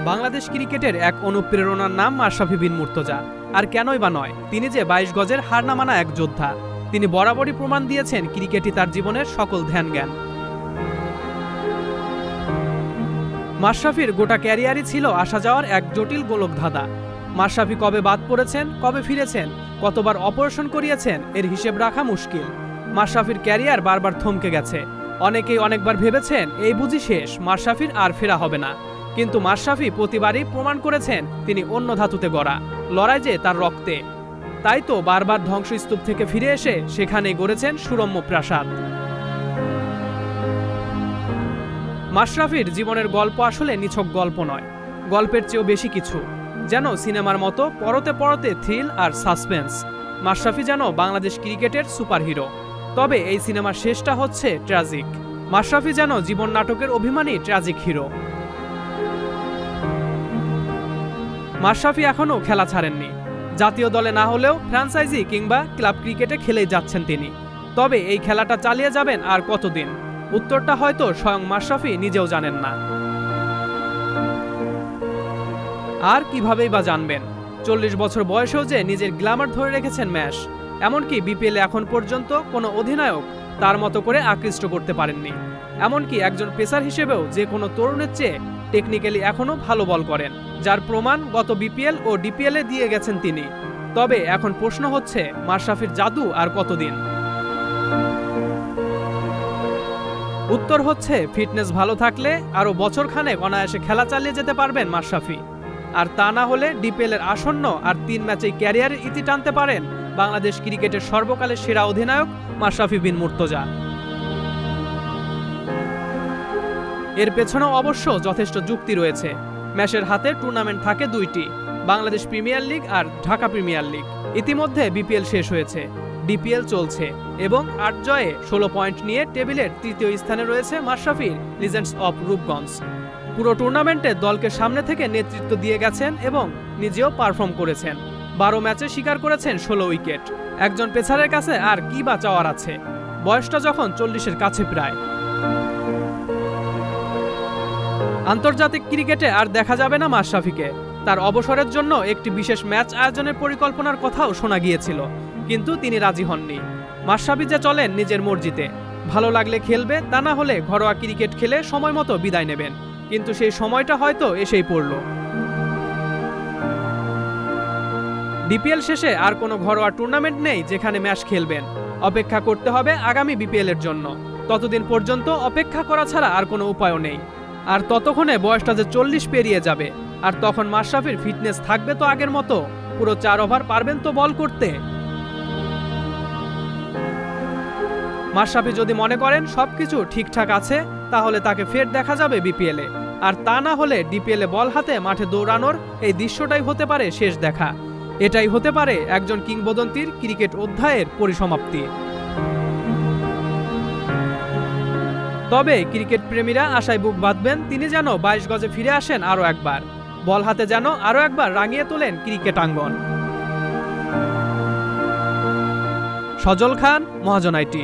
বাংলাদেশ ক্রিকেটের এক অনুপ্রেরণার নাম মাশরাফি বিন মুর্তজা। আর কেনই বা নয়, তিনি যে ২২ গজের হার না মানা এক যোদ্ধা। তিনি বরাবরই প্রমাণ দিয়েছেন ক্রিকেটই তার জীবনের সকল ধ্যান জ্ঞান। মাশরাফির গোটা ক্যারিয়ারই ছিল আসা যাওয়ার এক জটিল গোলকধাঁধা। মাশরাফি কবে বাদ পড়েছেন, কবে ফিরেছেন, কতবার অপারেশন করিয়েছেন, এর হিসেব রাখা মুশকিল। মাশরাফির ক্যারিয়ার বারবার থমকে গেছে। অনেকেই অনেকবার ভেবেছেন এই বুঝি শেষ, মাশরাফির আর ফেরা হবে না। কিন্তু মাশরাফি প্রতিবারই প্রমাণ করেছেন তিনি অন্য ধাতুতে গড়া, লড়াই যে তার রক্তে। তাই তো বারবার ধ্বংসস্তূপ থেকে ফিরে এসে সেখানেই গড়েছেন সুরম্য প্রাসাদ। মাশরাফির জীবনের গল্প আসলে নিছক গল্প নয়, গল্পের চেয়েও বেশি কিছু। যেন সিনেমার মতো পরতে পরতে থ্রিল আর সাসপেন্স। মাশরাফি যেন বাংলাদেশ ক্রিকেটের সুপারহিরো, তবে এই সিনেমার শেষটা হচ্ছে ট্র্যাজিক। মাশরাফি যেন জীবন নাটকের অভিমানী ট্র্যাজিক হিরো। মাশরাফি এখনও খেলা ছাড়েননি। জাতীয় দলে না হলেও ফ্র্যাঞ্চাইজি কিংবা ক্লাব ক্রিকেটে খেলেই যাচ্ছেন তিনি। তবে এই খেলাটা চালিয়ে যাবেন আর কতদিন? উত্তরটা হয়তো স্বয়ং মাশরাফি নিজেও জানেন না। আর কিভাবেই বা জানবেন? ৪০ বছর বয়সেও যে নিজের গ্ল্যামার ধরে রেখেছেন ম্যাশ। এমনকি বিপিএলে এখন পর্যন্ত কোনো অধিনায়ক তার মতো করে আকৃষ্ট করতে পারেননি। এমনকি একজন পেসার হিসেবেও যে কোনো তরুণের চেয়ে টেকনিক্যালি এখনও ভালো বল করেন, যার প্রমাণ গত বিপিএল ও ডিপিএলে দিয়ে গেছেন তিনি। তবে এখন প্রশ্ন হচ্ছে, মাশরাফির জাদু আর কতদিন? উত্তর হচ্ছে, ফিটনেস ভালো থাকলে আরও বছরখানেক অনায়াসে খেলা চালিয়ে যেতে পারবেন মাশরাফি। আর তা না হলে ডিপিএলের আসন্ন আর ৩ ম্যাচেই ক্যারিয়ারের ইতি টানতে পারেন বাংলাদেশ ক্রিকেটের সর্বকালের সেরা অধিনায়ক মাশরাফি বিন মুর্তজা। এর পেছনেও অবশ্য যথেষ্ট যুক্তি রয়েছে। ম্যাচের হাতে টুর্নামেন্ট থাকে ২টি, বাংলাদেশ প্রিমিয়ার লিগ আর ঢাকা প্রিমিয়ার লিগ। ইতিমধ্যে বিপিএল শেষ হয়েছে, ডিপিএল চলছে এবং ৮ জয়ে ১৬ পয়েন্ট নিয়ে টেবিলের ৩য় স্থানে রয়েছে মাশরাফির লিজেন্ডস অব রূপগঞ্জ। পুরো টুর্নামেন্টে দলকে সামনে থেকে নেতৃত্ব দিয়ে গেছেন এবং নিজেও পারফর্ম করেছেন। ১২ ম্যাচে শিকার করেছেন ১৬ উইকেট। একজন পেসারের কাছে আর কি বা চাওয়ার আছে? বয়সটা যখন ৪০-এর কাছে প্রায়। আন্তর্জাতিক ক্রিকেটে আর দেখা যাবে না মাশরাফিকে। তার অবসরের জন্য একটি বিশেষ ম্যাচ আয়োজনের পরিকল্পনার কথাও শোনা গিয়েছিল, কিন্তু তিনি রাজি হননি। মাশরাফি যে চলেন নিজের মর্জিতে, ভালো লাগলে খেলবে, তা না হলে ঘরোয়া ক্রিকেট খেলে সময় মতো বিদায় নেবেন। কিন্তু সেই সময়টা হয়তো এসেই পড়ল। ডিপিএল শেষে আর কোনো ঘরোয়া টুর্নামেন্ট নেই যেখানে ম্যাচ খেলবেন। অপেক্ষা করতে হবে আগামী বিপিএলের জন্য। ততদিন পর্যন্ত অপেক্ষা করা ছাড়া আর কোনো উপায়ও নেই। আর ততক্ষণে বয়সটা যে ৪০ পেরিয়ে যাবে। আর তখন মাশরাফির ফিটনেস থাকবে তো আগের মতো? পুরো ৪ ওভার পারবেন তো বল করতে? মাশরাফি যদি মনে করেন সবকিছু ঠিকঠাক আছে, তাহলে তাকে ফের দেখা যাবে বিপিএলে। আর তা না হলে ডিপিএলে বল হাতে মাঠে দৌড়ানোর এই দৃশ্যটাই হতে পারে শেষ দেখা। এটাই হতে পারে একজন কিংবদন্তির ক্রিকেট অধ্যায়ের পরিসমাপ্তি। তবে ক্রিকেট প্রেমীরা আশায় বুক বাঁধবেন তিনি যেন ২২ গজে ফিরে আসেন আরও একবার। বল হাতে যেন আরও একবার রাঙিয়ে তোলেন cricket আঙ্গন। Sajal Khan, Mahajan IT.